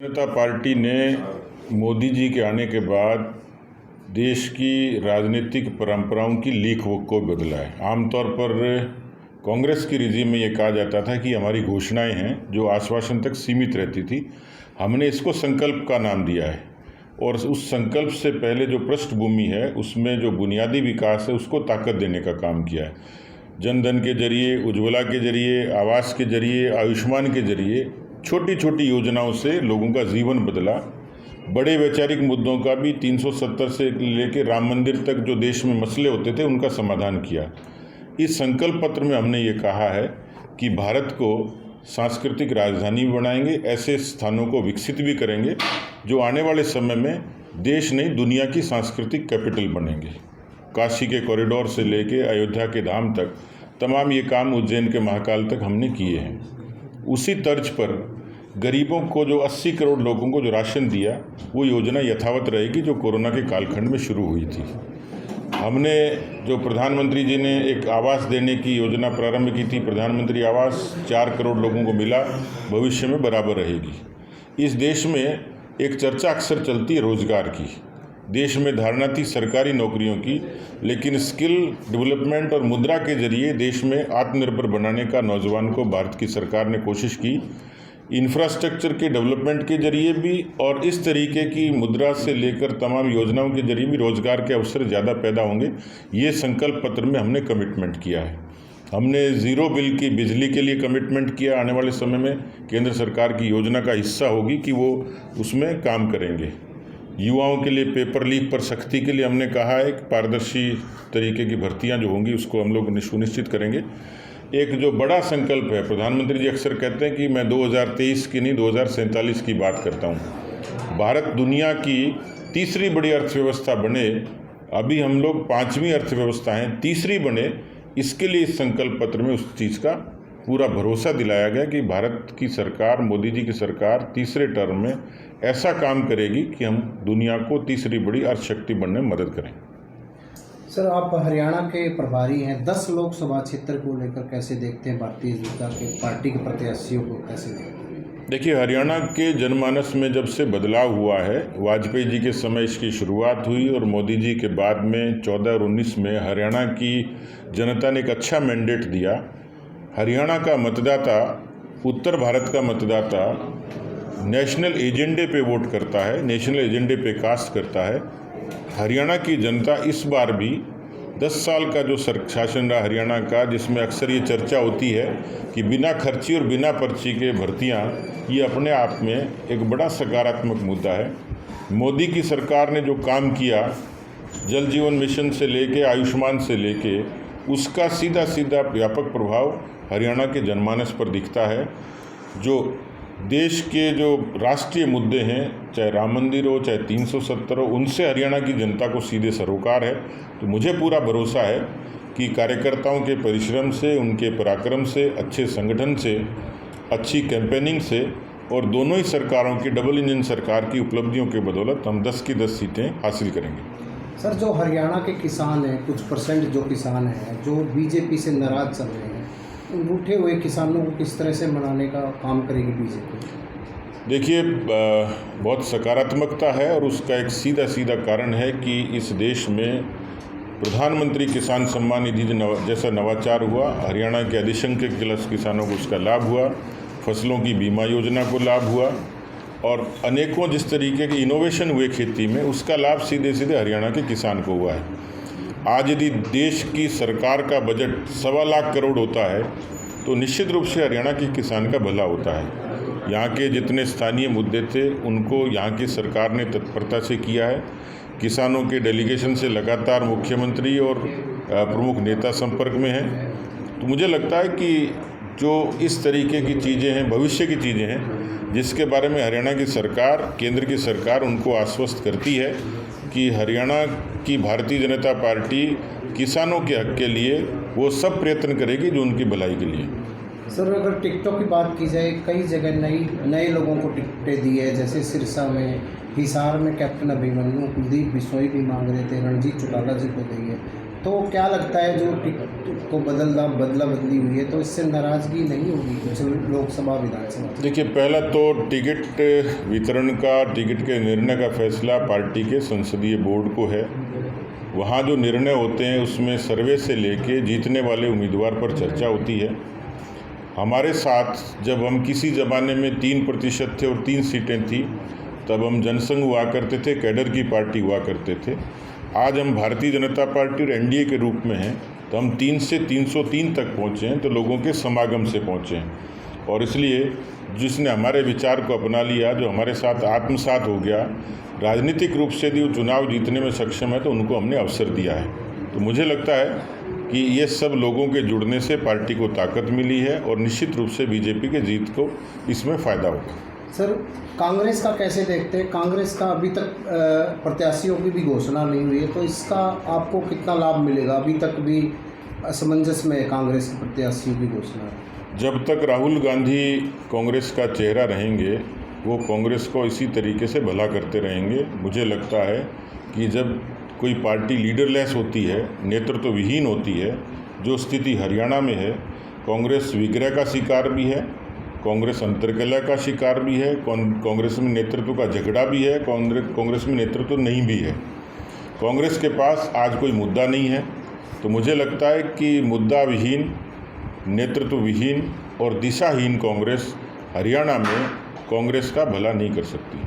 जनता party ने मोदी जी के आने के बाद देश की राजनीतिक परंपराओं की लीक को बदला है। आमतौर पर कांग्रेस की रिजीम में ये कहा जाता था कि हमारी घोषणाएं हैं जो आश्वासन तक सीमित रहती थी, हमने इसको संकल्प का नाम दिया है और उस संकल्प से पहले जो पृष्ठभूमि है उसमें जो बुनियादी विकास है उसको ताकत देने का काम किया है। जन धन के जरिए, उज्ज्वला के जरिए, आवास के जरिए, आयुष्मान के जरिए छोटी छोटी योजनाओं से लोगों का जीवन बदला। बड़े वैचारिक मुद्दों का भी 370 से लेकर राम मंदिर तक जो देश में मसले होते थे उनका समाधान किया। इस संकल्प पत्र में हमने ये कहा है कि भारत को सांस्कृतिक राजधानी बनाएंगे, ऐसे स्थानों को विकसित भी करेंगे जो आने वाले समय में देश नहीं दुनिया की सांस्कृतिक कैपिटल बनेंगे। काशी के कॉरिडोर से लेके अयोध्या के धाम तक तमाम ये काम उज्जैन के महाकाल तक हमने किए हैं। उसी तर्ज पर गरीबों को जो 80 करोड़ लोगों को जो राशन दिया वो योजना यथावत रहेगी जो कोरोना के कालखंड में शुरू हुई थी। हमने जो प्रधानमंत्री जी ने एक आवास देने की योजना प्रारंभ की थी, प्रधानमंत्री आवास 4 करोड़ लोगों को मिला, भविष्य में बराबर रहेगी। इस देश में एक चर्चा अक्सर चलती है रोजगार की। देश में धारणा थी सरकारी नौकरियों की, लेकिन स्किल डेवलपमेंट और मुद्रा के जरिए देश में आत्मनिर्भर बनाने का नौजवान को भारत की सरकार ने कोशिश की। इंफ्रास्ट्रक्चर के डेवलपमेंट के जरिए भी और इस तरीके की मुद्रा से लेकर तमाम योजनाओं के जरिए भी रोजगार के अवसर ज़्यादा पैदा होंगे। ये संकल्प पत्र में हमने कमिटमेंट किया है। हमने ज़ीरो बिल की बिजली के लिए कमिटमेंट किया। आने वाले समय में केंद्र सरकार की योजना का हिस्सा होगी कि वो उसमें काम करेंगे। युवाओं के लिए पेपर लीक पर सख्ती के लिए हमने कहा है कि पारदर्शी तरीके की भर्तियां जो होंगी उसको हम लोग सुनिश्चित करेंगे। एक जो बड़ा संकल्प है, प्रधानमंत्री जी अक्सर कहते हैं कि मैं 2023 की नहीं 2047 की बात करता हूं। भारत दुनिया की तीसरी बड़ी अर्थव्यवस्था बने, अभी हम लोग 5वीं अर्थव्यवस्था हैं, तीसरी बने, इसके लिए इस संकल्प पत्र में उस चीज़ का पूरा भरोसा दिलाया गया कि भारत की सरकार, मोदी जी की सरकार तीसरे टर्म में ऐसा काम करेगी कि हम दुनिया को तीसरी बड़ी अर्थशक्ति बनने में मदद करें। सर, आप हरियाणा के प्रभारी हैं, 10 लोकसभा क्षेत्र को लेकर कैसे देखते हैं? भारतीय जनता पार्टी के प्रत्याशियों को कैसे देखते हैं? देखिए, हरियाणा के जनमानस में जब से बदलाव हुआ है, वाजपेयी जी के समय इसकी शुरुआत हुई और मोदी जी के बाद में 14 और 19 में हरियाणा की जनता ने एक अच्छा मैंडेट दिया। हरियाणा का मतदाता, उत्तर भारत का मतदाता नेशनल एजेंडे पे वोट करता है, नेशनल एजेंडे पे कास्ट करता है। हरियाणा की जनता इस बार भी 10 साल का जो शासन रहा हरियाणा का, जिसमें अक्सर ये चर्चा होती है कि बिना खर्ची और बिना पर्ची के भर्तियां, ये अपने आप में एक बड़ा सकारात्मक मुद्दा है। मोदी की सरकार ने जो काम किया, जल जीवन मिशन से लेके आयुष्मान से लेके, उसका सीधा सीधा व्यापक प्रभाव हरियाणा के जनमानस पर दिखता है। जो देश के जो राष्ट्रीय मुद्दे हैं, चाहे राम मंदिर हो, चाहे 370 हो, उनसे हरियाणा की जनता को सीधे सरोकार है। तो मुझे पूरा भरोसा है कि कार्यकर्ताओं के परिश्रम से, उनके पराक्रम से, अच्छे संगठन से, अच्छी कैंपेनिंग से और दोनों ही सरकारों की डबल इंजन सरकार की उपलब्धियों के बदौलत हम 10 की 10 सीटें हासिल करेंगे। सर, जो हरियाणा के किसान हैं, कुछ परसेंट जो किसान हैं जो बीजेपी से नाराज चल रहे हैं, उन रूठे हुए किसानों को किस तरह से मनाने का काम करेगी बीजेपी? देखिए, बहुत सकारात्मकता है और उसका एक सीधा सीधा कारण है कि इस देश में प्रधानमंत्री किसान सम्मान निधि जैसा नवाचार हुआ। हरियाणा के अधिसंख्यक किसानों को उसका लाभ हुआ, फसलों की बीमा योजना को लाभ हुआ और अनेकों जिस तरीके के इनोवेशन हुए खेती में, उसका लाभ सीधे सीधे हरियाणा के किसान को हुआ है। आज यदि देश की सरकार का बजट 1.25 लाख करोड़ होता है तो निश्चित रूप से हरियाणा के किसान का भला होता है। यहाँ के जितने स्थानीय मुद्दे थे उनको यहाँ की सरकार ने तत्परता से किया है। किसानों के डेलीगेशन से लगातार मुख्यमंत्री और प्रमुख नेता संपर्क में हैं। तो मुझे लगता है कि जो इस तरीके की चीज़ें हैं, भविष्य की चीज़ें हैं, जिसके बारे में हरियाणा की सरकार, केंद्र की सरकार उनको आश्वस्त करती है कि हरियाणा की भारतीय जनता पार्टी किसानों के हक के लिए वो सब प्रयत्न करेगी जो उनकी भलाई के लिए। सर, अगर टिकटों की बात की जाए, कई जगह नए लोगों को टिकटें दी है, जैसे सिरसा में, हिसार में कैप्टन अभिमन्यु, कुलदीप बिश्नोई भी मांग रहे थे, रणजीत चौटाला जी को दी है। तो क्या लगता है जो टिकट को बदला बदली हुई है तो इससे नाराज़गी नहीं होगी कुछ लोकसभा विधानसभा? देखिए, पहला तो टिकट वितरण का, टिकट के निर्णय का फैसला पार्टी के संसदीय बोर्ड को है। वहाँ जो निर्णय होते हैं उसमें सर्वे से लेके जीतने वाले उम्मीदवार पर चर्चा होती है। हमारे साथ जब हम किसी ज़माने में 3% थे और 3 सीटें थी, तब हम जनसंघ हुआ करते थे, कैडर की पार्टी हुआ करते थे। आज हम भारतीय जनता पार्टी और एनडीए के रूप में हैं, तो हम 3 से 303 तक पहुँचे हैं, तो लोगों के समागम से पहुँचे हैं। और इसलिए जिसने हमारे विचार को अपना लिया, जो हमारे साथ आत्मसात हो गया, राजनीतिक रूप से भी वो चुनाव जीतने में सक्षम है, तो उनको हमने अवसर दिया है। तो मुझे लगता है कि ये सब लोगों के जुड़ने से पार्टी को ताकत मिली है और निश्चित रूप से बीजेपी के जीत को इसमें फ़ायदा होगा। सर, कांग्रेस का कैसे देखते हैं? कांग्रेस का अभी तक प्रत्याशियों की भी घोषणा नहीं हुई है, तो इसका आपको कितना लाभ मिलेगा? अभी तक भी असमंजस में है कांग्रेस के प्रत्याशियों की घोषणा। जब तक राहुल गांधी कांग्रेस का चेहरा रहेंगे, वो कांग्रेस को इसी तरीके से भला करते रहेंगे। मुझे लगता है कि जब कोई पार्टी लीडरलेस होती है, नेतृत्व विहीन होती है, जो स्थिति हरियाणा में है, कांग्रेस विग्रह का शिकार भी है, कांग्रेस अंतर्कलह का शिकार भी है, कांग्रेस में नेतृत्व का झगड़ा भी है, कांग्रेस में नेतृत्व नहीं भी है। कांग्रेस के पास आज कोई मुद्दा नहीं है। तो मुझे लगता है कि मुद्दा विहीन, नेतृत्व विहीन और दिशाहीन कांग्रेस हरियाणा में कांग्रेस का भला नहीं कर सकती।